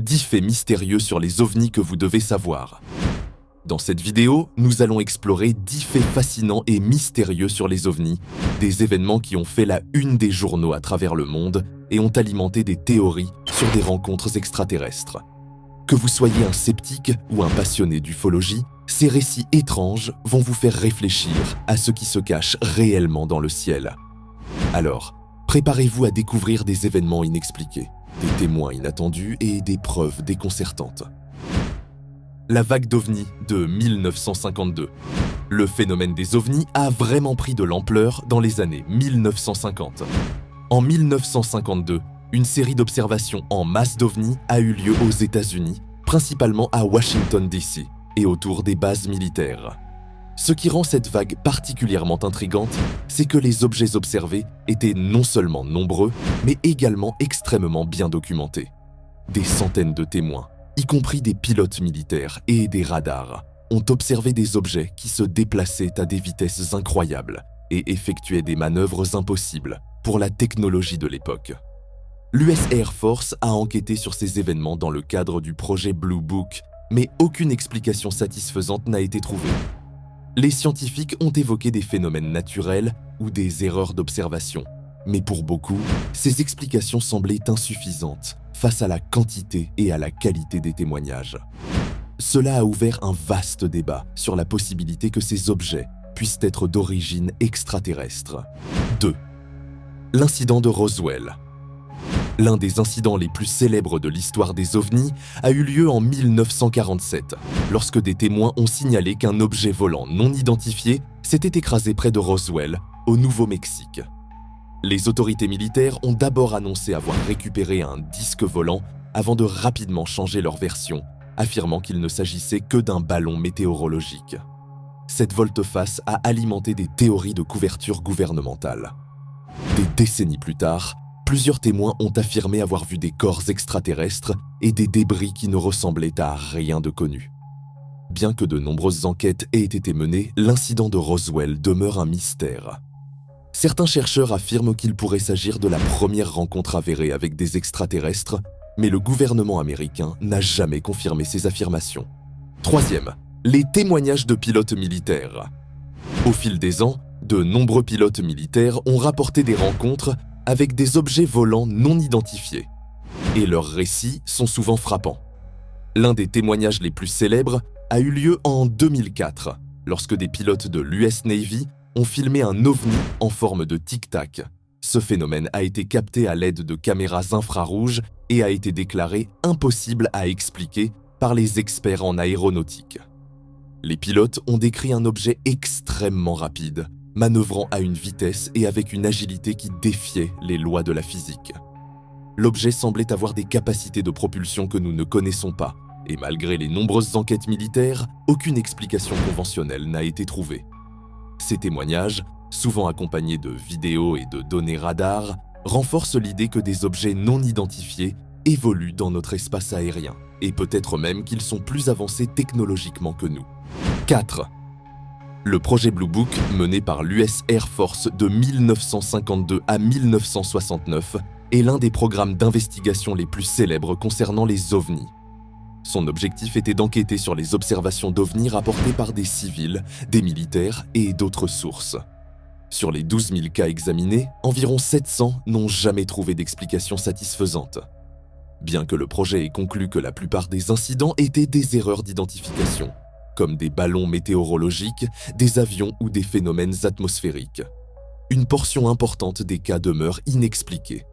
10 faits mystérieux sur les ovnis que vous devez savoir. Dans cette vidéo, nous allons explorer 10 faits fascinants et mystérieux sur les ovnis, des événements qui ont fait la une des journaux à travers le monde et ont alimenté des théories sur des rencontres extraterrestres. Que vous soyez un sceptique ou un passionné d'ufologie, ces récits étranges vont vous faire réfléchir à ce qui se cache réellement dans le ciel. Alors, préparez-vous à découvrir des événements inexpliqués, des témoins inattendus et des preuves déconcertantes. La vague d'ovnis de 1952. Le phénomène des ovnis a vraiment pris de l'ampleur dans les années 1950. En 1952, une série d'observations en masse d'ovnis a eu lieu aux États-Unis, principalement à Washington DC et autour des bases militaires. Ce qui rend cette vague particulièrement intrigante, c'est que les objets observés étaient non seulement nombreux, mais également extrêmement bien documentés. Des centaines de témoins, y compris des pilotes militaires et des radars, ont observé des objets qui se déplaçaient à des vitesses incroyables et effectuaient des manœuvres impossibles pour la technologie de l'époque. L'US Air Force a enquêté sur ces événements dans le cadre du projet Blue Book, mais aucune explication satisfaisante n'a été trouvée. Les scientifiques ont évoqué des phénomènes naturels ou des erreurs d'observation, mais pour beaucoup, ces explications semblaient insuffisantes face à la quantité et à la qualité des témoignages. Cela a ouvert un vaste débat sur la possibilité que ces objets puissent être d'origine extraterrestre. 2. L'incident de Roswell. L'un des incidents les plus célèbres de l'histoire des ovnis a eu lieu en 1947, lorsque des témoins ont signalé qu'un objet volant non identifié s'était écrasé près de Roswell, au Nouveau-Mexique. Les autorités militaires ont d'abord annoncé avoir récupéré un disque volant avant de rapidement changer leur version, affirmant qu'il ne s'agissait que d'un ballon météorologique. Cette volte-face a alimenté des théories de couverture gouvernementale. Des décennies plus tard, plusieurs témoins ont affirmé avoir vu des corps extraterrestres et des débris qui ne ressemblaient à rien de connu. Bien que de nombreuses enquêtes aient été menées, l'incident de Roswell demeure un mystère. Certains chercheurs affirment qu'il pourrait s'agir de la première rencontre avérée avec des extraterrestres, mais le gouvernement américain n'a jamais confirmé ces affirmations. 3e, les témoignages de pilotes militaires. Au fil des ans, de nombreux pilotes militaires ont rapporté des rencontres avec des objets volants non identifiés. Et leurs récits sont souvent frappants. L'un des témoignages les plus célèbres a eu lieu en 2004, lorsque des pilotes de l'US Navy ont filmé un ovni en forme de tic-tac. Ce phénomène a été capté à l'aide de caméras infrarouges et a été déclaré impossible à expliquer par les experts en aéronautique. Les pilotes ont décrit un objet extrêmement rapide, manœuvrant à une vitesse et avec une agilité qui défiait les lois de la physique. L'objet semblait avoir des capacités de propulsion que nous ne connaissons pas, et malgré les nombreuses enquêtes militaires, aucune explication conventionnelle n'a été trouvée. Ces témoignages, souvent accompagnés de vidéos et de données radar, renforcent l'idée que des objets non identifiés évoluent dans notre espace aérien, et peut-être même qu'ils sont plus avancés technologiquement que nous. 4. Le projet Blue Book, mené par l'US Air Force de 1952 à 1969, est l'un des programmes d'investigation les plus célèbres concernant les ovnis. Son objectif était d'enquêter sur les observations d'ovnis rapportées par des civils, des militaires et d'autres sources. Sur les 12 000 cas examinés, environ 700 n'ont jamais trouvé d'explication satisfaisante. Bien que le projet ait conclu que la plupart des incidents étaient des erreurs d'identification, comme des ballons météorologiques, des avions ou des phénomènes atmosphériques. Une portion importante des cas demeure inexpliquée.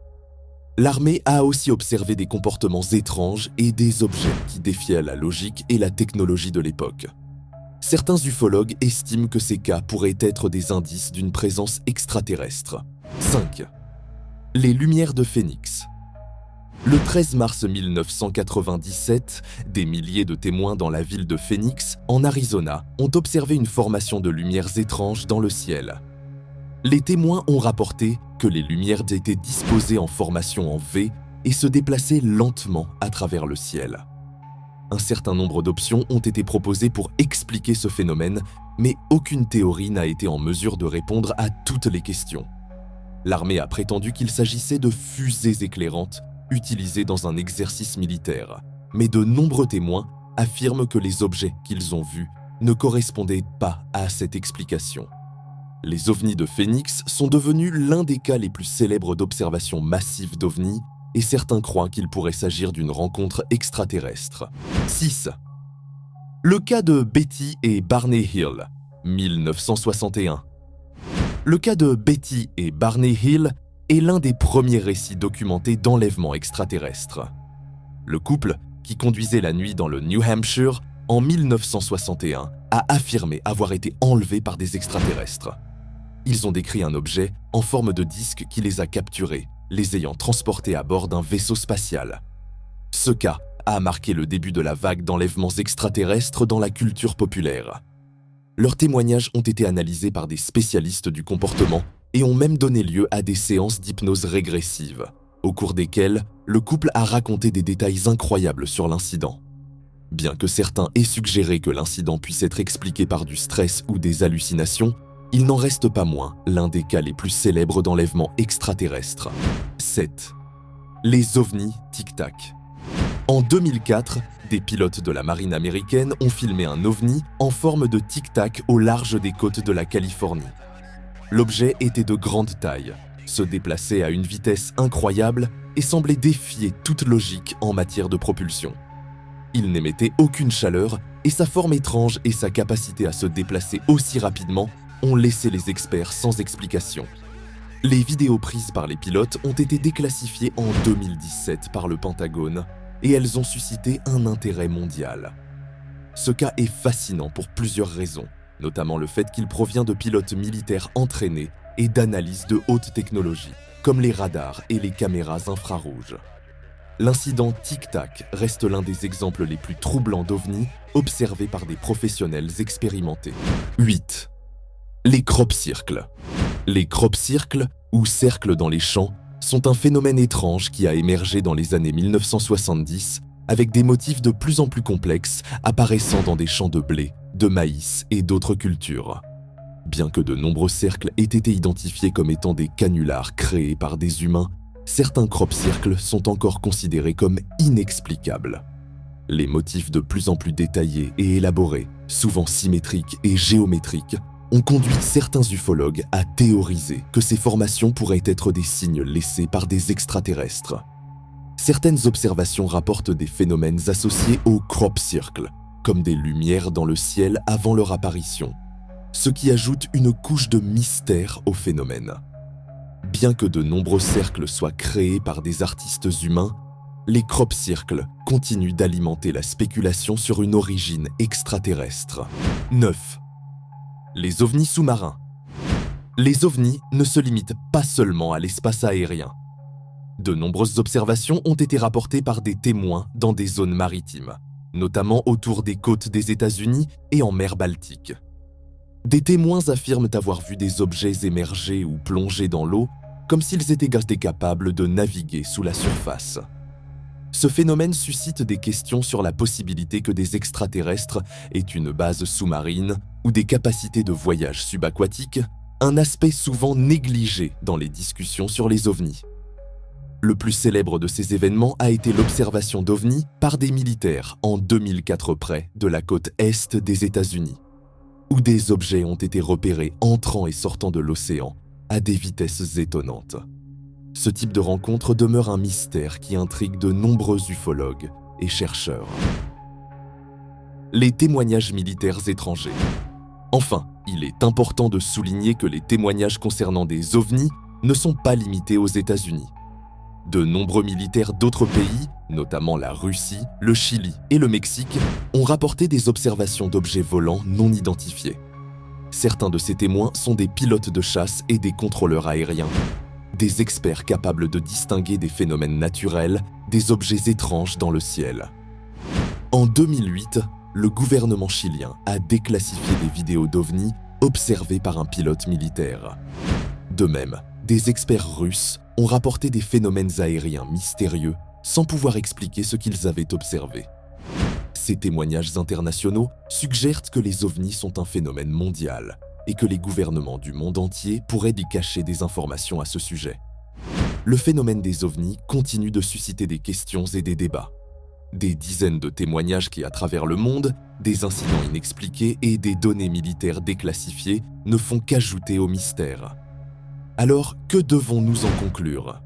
L'armée a aussi observé des comportements étranges et des objets qui défiaient la logique et la technologie de l'époque. Certains ufologues estiment que ces cas pourraient être des indices d'une présence extraterrestre. 5. Les lumières de Phénix. Le 13 mars 1997, des milliers de témoins dans la ville de Phoenix, en Arizona, ont observé une formation de lumières étranges dans le ciel. Les témoins ont rapporté que les lumières étaient disposées en formation en V et se déplaçaient lentement à travers le ciel. Un certain nombre d'options ont été proposées pour expliquer ce phénomène, mais aucune théorie n'a été en mesure de répondre à toutes les questions. L'armée a prétendu qu'il s'agissait de fusées éclairantes utilisées dans un exercice militaire, mais de nombreux témoins affirment que les objets qu'ils ont vus ne correspondaient pas à cette explication. Les ovnis de Phoenix sont devenus l'un des cas les plus célèbres d'observation massive d'ovnis et certains croient qu'il pourrait s'agir d'une rencontre extraterrestre. 6. Le cas de Betty et Barney Hill, 1961. Le cas de Betty et Barney Hill est l'un des premiers récits documentés d'enlèvements extraterrestres. Le couple, qui conduisait la nuit dans le New Hampshire en 1961, a affirmé avoir été enlevé par des extraterrestres. Ils ont décrit un objet en forme de disque qui les a capturés, les ayant transportés à bord d'un vaisseau spatial. Ce cas a marqué le début de la vague d'enlèvements extraterrestres dans la culture populaire. Leurs témoignages ont été analysés par des spécialistes du comportement et ont même donné lieu à des séances d'hypnose régressive, au cours desquelles le couple a raconté des détails incroyables sur l'incident. Bien que certains aient suggéré que l'incident puisse être expliqué par du stress ou des hallucinations, il n'en reste pas moins l'un des cas les plus célèbres d'enlèvement extraterrestre. 7. Les ovnis Tic-Tac. En 2004, des pilotes de la marine américaine ont filmé un ovni en forme de tic-tac au large des côtes de la Californie. L'objet était de grande taille, se déplaçait à une vitesse incroyable et semblait défier toute logique en matière de propulsion. Il n'émettait aucune chaleur et sa forme étrange et sa capacité à se déplacer aussi rapidement ont laissé les experts sans explication. Les vidéos prises par les pilotes ont été déclassifiées en 2017 par le Pentagone et elles ont suscité un intérêt mondial. Ce cas est fascinant pour plusieurs raisons, notamment le fait qu'il provient de pilotes militaires entraînés et d'analyses de haute technologie, comme les radars et les caméras infrarouges. L'incident Tic-Tac reste l'un des exemples les plus troublants d'ovnis observés par des professionnels expérimentés. 8. Les crop-circles. Les crop-circles, ou cercles dans les champs, sont un phénomène étrange qui a émergé dans les années 1970 avec des motifs de plus en plus complexes apparaissant dans des champs de blé, de maïs et d'autres cultures. Bien que de nombreux cercles aient été identifiés comme étant des canulars créés par des humains, certains crop-circles sont encore considérés comme inexplicables. Les motifs de plus en plus détaillés et élaborés, souvent symétriques et géométriques, ont conduit certains ufologues à théoriser que ces formations pourraient être des signes laissés par des extraterrestres. Certaines observations rapportent des phénomènes associés aux crop circles, comme des lumières dans le ciel avant leur apparition, ce qui ajoute une couche de mystère au phénomène. Bien que de nombreux cercles soient créés par des artistes humains, les crop circles continuent d'alimenter la spéculation sur une origine extraterrestre. 9. Les ovnis sous-marins. Les ovnis ne se limitent pas seulement à l'espace aérien. De nombreuses observations ont été rapportées par des témoins dans des zones maritimes, notamment autour des côtes des États-Unis et en mer Baltique. Des témoins affirment avoir vu des objets émerger ou plonger dans l'eau comme s'ils étaient capables de naviguer sous la surface. Ce phénomène suscite des questions sur la possibilité que des extraterrestres aient une base sous-marine ou des capacités de voyage subaquatique, un aspect souvent négligé dans les discussions sur les ovnis. Le plus célèbre de ces événements a été l'observation d'ovnis par des militaires en 2004 près de la côte est des États-Unis, où des objets ont été repérés entrant et sortant de l'océan à des vitesses étonnantes. Ce type de rencontre demeure un mystère qui intrigue de nombreux ufologues et chercheurs. Les témoignages militaires étrangers. Enfin, il est important de souligner que les témoignages concernant des ovnis ne sont pas limités aux États-Unis. De nombreux militaires d'autres pays, notamment la Russie, le Chili et le Mexique, ont rapporté des observations d'objets volants non identifiés. Certains de ces témoins sont des pilotes de chasse et des contrôleurs aériens, des experts capables de distinguer des phénomènes naturels, des objets étranges dans le ciel. En 2008, le gouvernement chilien a déclassifié des vidéos d'ovnis observées par un pilote militaire. De même, des experts russes ont rapporté des phénomènes aériens mystérieux sans pouvoir expliquer ce qu'ils avaient observé. Ces témoignages internationaux suggèrent que les ovnis sont un phénomène mondial et que les gouvernements du monde entier pourraient y cacher des informations à ce sujet. Le phénomène des ovnis continue de susciter des questions et des débats. Des dizaines de témoignages qui, à travers le monde, des incidents inexpliqués et des données militaires déclassifiées ne font qu'ajouter au mystère. Alors, que devons-nous en conclure?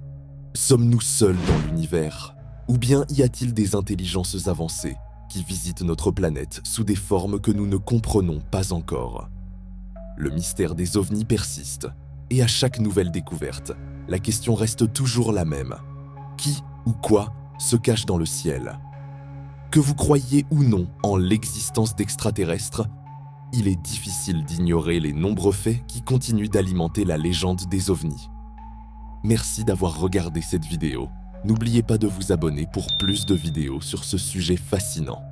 Sommes-nous seuls dans l'univers? Ou bien y a-t-il des intelligences avancées qui visitent notre planète sous des formes que nous ne comprenons pas encore? Le mystère des ovnis persiste, et à chaque nouvelle découverte, la question reste toujours la même. Qui ou quoi se cache dans le ciel? Que vous croyiez ou non en l'existence d'extraterrestres, il est difficile d'ignorer les nombreux faits qui continuent d'alimenter la légende des ovnis. Merci d'avoir regardé cette vidéo. N'oubliez pas de vous abonner pour plus de vidéos sur ce sujet fascinant.